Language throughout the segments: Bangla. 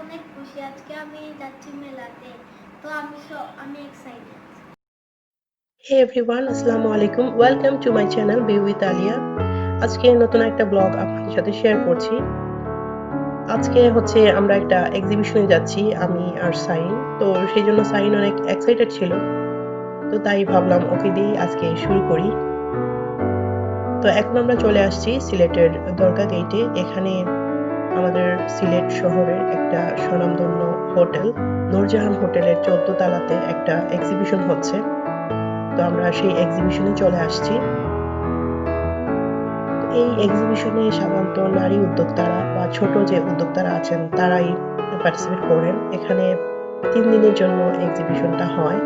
অনেক খুশি আজকে আমি যাচ্ছি মেলাতে তো আমি এক্সাইটেড হে এভরিওয়ান আসসালামু আলাইকুম welcome to my channel be with Alia আজকে নতুন একটা ব্লগ আপনাদের সাথে শেয়ার করছি আজকে হচ্ছে আমরা একটা এক্সিবিশনে যাচ্ছি আমি আর সাইন তো সেই জন্য সাইন অনেক এক্সাইটেড ছিল তো তাই ভাবলাম ওকে দিয়ে আজকে শুরু করি তো এখন আমরা চলে আসছি সিলেটের দরগা গেটে এখানে আমাদের সিলেট শহরের একটা স্বনামধন্য হোটেল নূরজাহান হোটেলের 14 তলাতে একটা এক্সিবিশন হচ্ছে তো আমরা সেই এক্সিবিশনে চলে আসছি এই এক্সিবিশনে সাধারণত নারী উদ্যোক্তারা বা ছোট যে উদ্যোক্তারা আছেন তারাই পার্টিসিপেট করেন এখানে 3 দিনের জন্য এক্সিবিশনটা হয়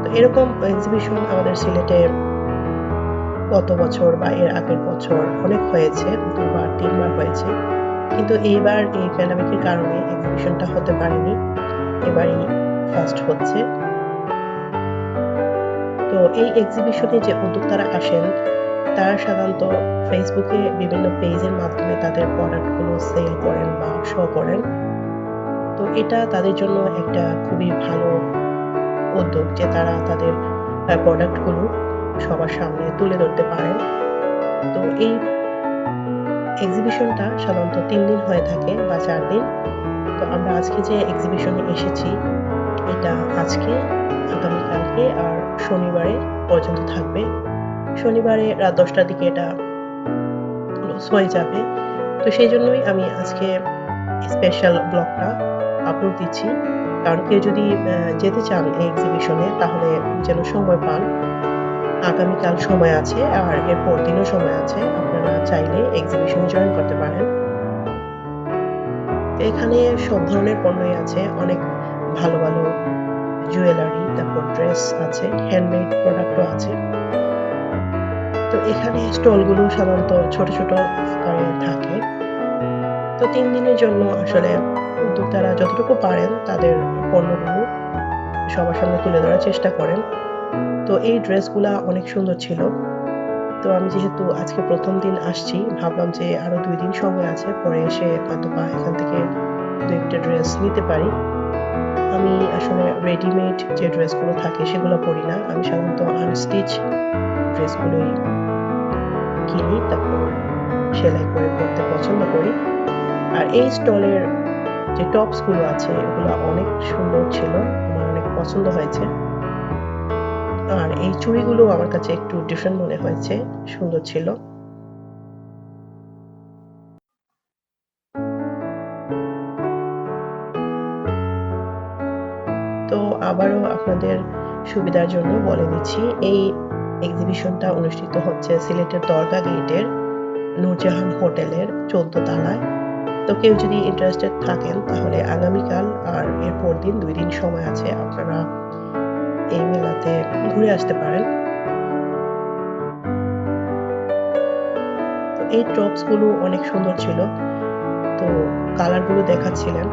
তো এরকম এক্সিবিশন আমাদের সিলেটে গত বছর বা এর আগের বছর অনেক হয়েছে 2বার 3বার হয়েছে কিন্তু এইবার এই প্যান্ডামিকের কারণে এক্সিবিশনটা হতে পারেনি এবারই ফার্স্ট হচ্ছে তো এই এক্সিবিশনে যে উদ্যোক্তারা আসেন তারা সাধারণত ফেসবুকে বিভিন্ন পেজের মাধ্যমে তাদের প্রোডাক্টগুলো সেল করেন বা শো করেন তো এটা তাদের জন্য একটা খুবই ভালো উদ্যোগ যে তারা তাদের প্রোডাক্টগুলো সবার সামনে তুলে ধরতে পারেন তো এই এক্সিবিশনটা সাধারণত 3 দিন হয়ে থাকে বা 4 দিন তো আমরা আজকে যে এক্সিবিশনে এসেছি এটা আজকে আগামীকালকে আর শনিবারে পর্যন্ত থাকবে শনিবারে রাত 10টার দিকে এটা ক্লোজ হয়ে যাবে তো সেই জন্যই আমি আজকে স্পেশাল ব্লগটা আপলোড দিচ্ছি কারণ কেউ যদি যেতে চান এই এক্সিবিশনে তাহলে যেন সময় পান আগামীকাল সময় আছে আর এর পরদিনও সময় আছে আপনারা চাইলে এক্সিবিশনে জয়েন করতে পারেন এখানে সব ধরনের পণ্যই আছে অনেক ভালো ভালো জুয়েলারি তারপর ড্রেস আছে হ্যান্ডমেড প্রোডাক্টও আছে তো এখানে স্টলগুলো সাধারণত ছোট ছোট আকারে থাকে তো 3 দিনের জন্য আসলে উদ্যোক্তারা যতটুকু পারেন তাদের পণ্যগুলো সবার সামনে তুলে ধরার চেষ্টা করেন তো এই ড্রেসগুলা অনেক সুন্দর ছিল তো আমি যেহেতু আজকে প্রথম দিন আসছি ভাবলাম যে আরো 2 দিন সময় আছে পরে এসে হয়তোবা এখান থেকে 2-1টা ড্রেস নিতে পারি আমি আসলে রেডিমেড যে ড্রেসগুলো থাকে সেগুলো পরি না আমি সাধারণত আনস্টিচ ড্রেসগুলোই কিনি তারপর সেলাই করে পরতে পছন্দ করি আর এই স্টলের যে টপসগুলো আছে এগুলো অনেক সুন্দর ছিল আমার অনেক পছন্দ হয়েছে আর এই চুড়িগুলো আমার কাছে একটু ডিফারেন্ট মনে হয়েছে সুন্দর ছিল তো আবারও আপনাদের সুবিধার জন্য বলে দিচ্ছি এই এক্সিবিশনটা অনুষ্ঠিত হচ্ছে সিলেটের দরগা গেটের নূরজাহান হোটেলের 14 তলায় তো কেউ যদি ইন্টারেস্টেড থাকেন তাহলে আগামীকাল আর এর পরদিন 2 দিন সময় আছে আপনারা এই মেলাতে ঘুরে আসতে পারেন তো এই টপসগুলো অনেক সুন্দর ছিল তো কালারগুলো দেখাচ্ছিলেন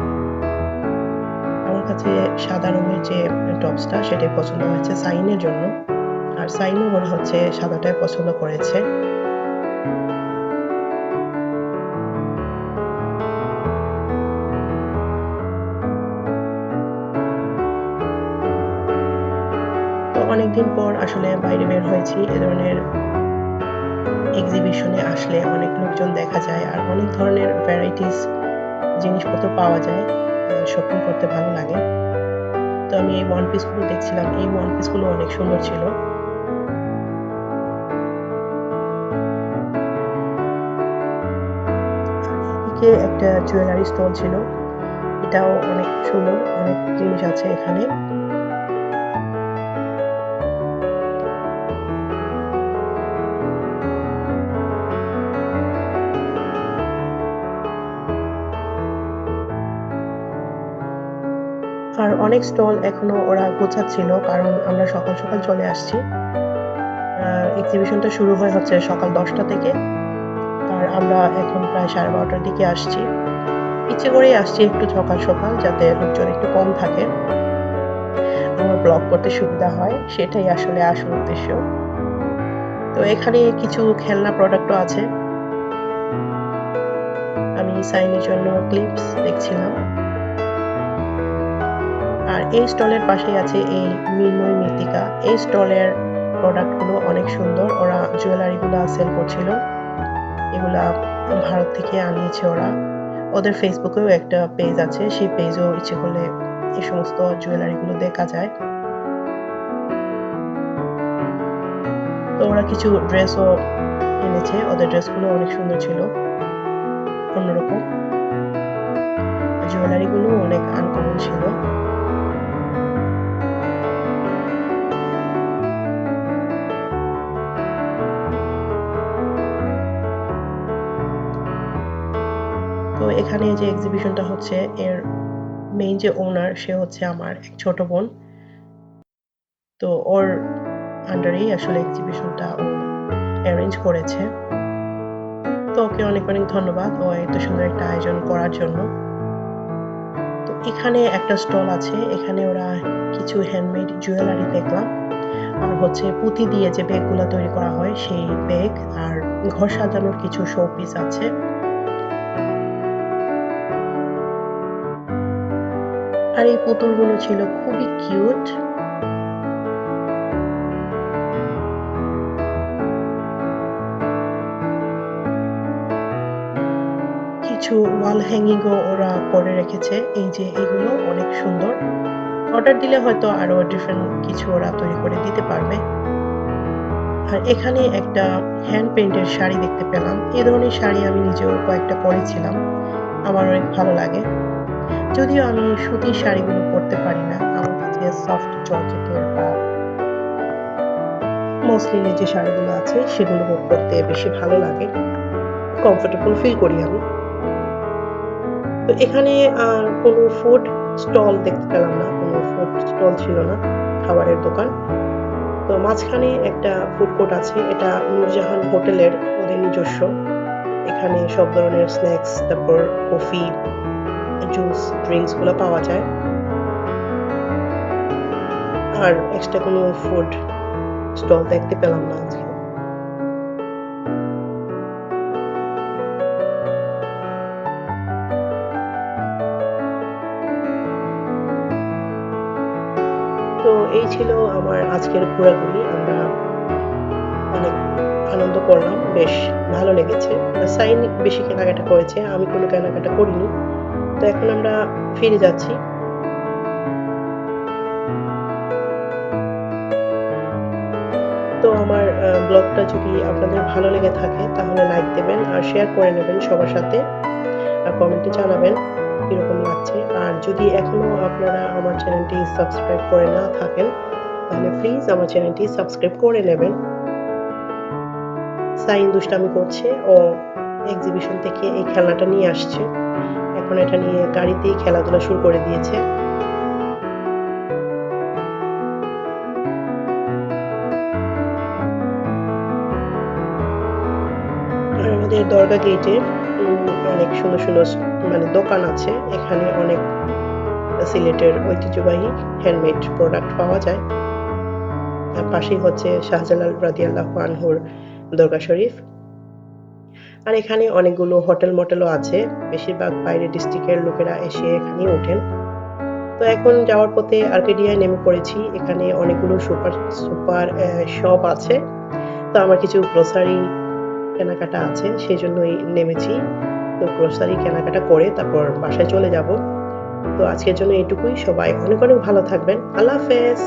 আমার কাছে সাদা রঙের যে টপসটা সেটাই পছন্দ হয়েছে সাইনের জন্য আর সাইনও মনে হচ্ছে সাদাটাই পছন্দ করেছে তো অনেকদিন পর আসলে বাইরে বের হয়েছি এ ধরনের এক্সিবিশনে আসলে অনেক লোকজন দেখা যায় আর অনেক ধরনের ভ্যারাইটিস জিনিসপত্র পাওয়া যায় শপিং করতে ভালো লাগে তো আমি এই ওয়ান পিসগুলো দেখছিলাম এই ওয়ান পিসগুলো অনেক সুন্দর ছিল এদিকে একটা জুয়েলারি স্টল ছিল এটাও অনেক সুন্দর অনেক জিনিস আছে এখানে আর অনেক স্টল এখনো ওরা গোছাচ্ছিল কারণ আমরা সকাল সকাল চলে আসছি এক্সিবিশনটা শুরু হয় হচ্ছে সকাল 10টা থেকে আর আমরা এখন প্রায় 12:30টার দিকে আসছি ইচ্ছে করেই আসছি একটু সকাল সকাল যাতে লোকজন একটু কম থাকে আমার ব্লগ করতে সুবিধা হয় সেটাই আসলে আসল উদ্দেশ্য তো এখানে কিছু খেলনা প্রোডাক্টও আছে আমি আমি সাইনের জন্য ক্লিপস দেখছিলাম। আর এই স্টলের পাশেই আছে এই মৃন্ময় মৃত্তিকা। এই স্টলের প্রোডাক্টগুলো অনেক সুন্দর। ওরা জুয়েলারিগুলো সেল করছিল। এগুলা ভারত থেকে আনিয়েছে ওরা। ওদের ফেসবুকেও একটা পেজ আছে, সেই পেজেও ইচ্ছে করলে এই সমস্ত জুয়েলারিগুলো দেখা যায়। তো ওরা কিছু ড্রেসও এনেছে, ওদের ড্রেসগুলো অনেক সুন্দর ছিল, অন্যরকম। জুয়েলারিগুলো অনেক আনকমন ছিল। তো এখানে যে এক্সিবিশনটা হচ্ছে, এর মেইন যে ওনার সে হচ্ছে আমার এক ছোট বোন। তো ওর আন্ডারেই আসলে এক্সিবিশনটা ও অ্যারেঞ্জ করেছে। তো ওকে অনেক অনেক ধন্যবাদ ও এত সুন্দর একটা আয়োজন করার জন্য। তো এখানে একটা স্টল আছে, এখানে ওরা কিছু হ্যান্ডমেড জুয়েলারি দেখলাম। আর হচ্ছে পুঁতি দিয়ে যে ব্যাগগুলো তৈরি করা হয় সেই ব্যাগ, আর ঘর সাজানোর কিছু শো পিস আছে। আর এই পুতুলগুলো ছিল খুবই কিউট। কিছু ওয়াল হ্যাঙ্গিংও ওরা করে রেখেছে। এই যে এগুলো অনেক সুন্দর। অর্ডার দিলে হয়তো আরো ডিফারেন্ট কিছু ওরা তৈরি করে দিতে পারবে। আর এখানে একটা হ্যান্ড পেইন্টের শাড়ি দেখতে পেলাম। এই ধরনের শাড়ি আমি নিজেও কয়েকটা পরেছিলাম, আমার অনেক ভালো লাগে। যদিও আমি সুতির শাড়িগুলো পরতে পারি না, আমার কাছে সফট জর্জেটের বা মসলিনের যে শাড়িগুলো আছে সেগুলো পরতে বেশি ভালো লাগে, কমফোর্টেবল ফিল করি আমি। তো এখানে কোনো ফুড স্টল দেখতে পেলাম না, কোনো ফুড স্টল ছিল না, খাবারের দোকান। তো মাঝখানে একটা ফুড কোর্ট আছে, এটা নূরজাহান হোটেলের ওদের নিজস্ব। এখানে সব ধরনের স্ন্যাক্স, তারপর কফি, জুস, ড্রিঙ্কস গুলো পাওয়া যায়। আর এক্সট্রা কোনো ফুড স্টল দেখতে পেলাম না আজকে। তো এই ছিল আমার আজকের ঘোরাঘুরি। আমরা অনেক আনন্দ করলাম, বেশ ভালো লেগেছে। সাইন বেশি কেনাকাটা করেছে, আমি কোনো কেনাকাটা করিনি। তো এখন আমরা ফিরে যাচ্ছি। তো আমার ব্লগটা যদি আপনাদের ভালো লেগে থাকে তাহলে লাইক দেবেন আর শেয়ার করে নেবেন সবার সাথে, আর কমেন্টে জানাবেন কিরকম লাগছে। আর যদি এখনো আপনারা আমার চ্যানেলটি সাবস্ক্রাইব করে না থাকেন তাহলে প্লিজ আমার চ্যানেলটি সাবস্ক্রাইব করে নেবেন। সাইন দুষ্টামি করছে, ও এক্সিবিশন থেকে এই খেলনাটা নিয়ে আসছে, এখন এটা নিয়ে গাড়িতেই খেলাধুলা শুরু করে দিয়েছে। আর আমাদের দরগা গেটে অনেক সুন্দর সুন্দর মানে দোকান আছে, এখানে অনেক সিলেটের ঐতিহ্যবাহী হ্যান্ডমেড প্রোডাক্ট পাওয়া যায়। তার পাশেই হচ্ছে শাহজালাল রাদিয়াল্লাহু আনহুর দরগা শরীফ। আর এখানে অনেকগুলো হোটেল মোটেলও আছে, বেশিরভাগ বাইরের ডিস্ট্রিক্টের লোকেরা এসে এখানে ওঠেন। তো এখন যাওয়ার পথে আর্কেডিয়ায় নেমে পড়েছি, এখানে অনেকগুলো সুপার সুপার শপ আছে। তো আমার কিছু গ্রোসারি কেনাকাটা আছে, সেই জন্যই নেমেছি। তো গ্রোসারি কেনাকাটা করে তারপর বাসায় চলে যাব। তো আজকের জন্য এইটুকুই। সবাই অনেক অনেক ভালো থাকবেন। আল্লাহ হাফেজ।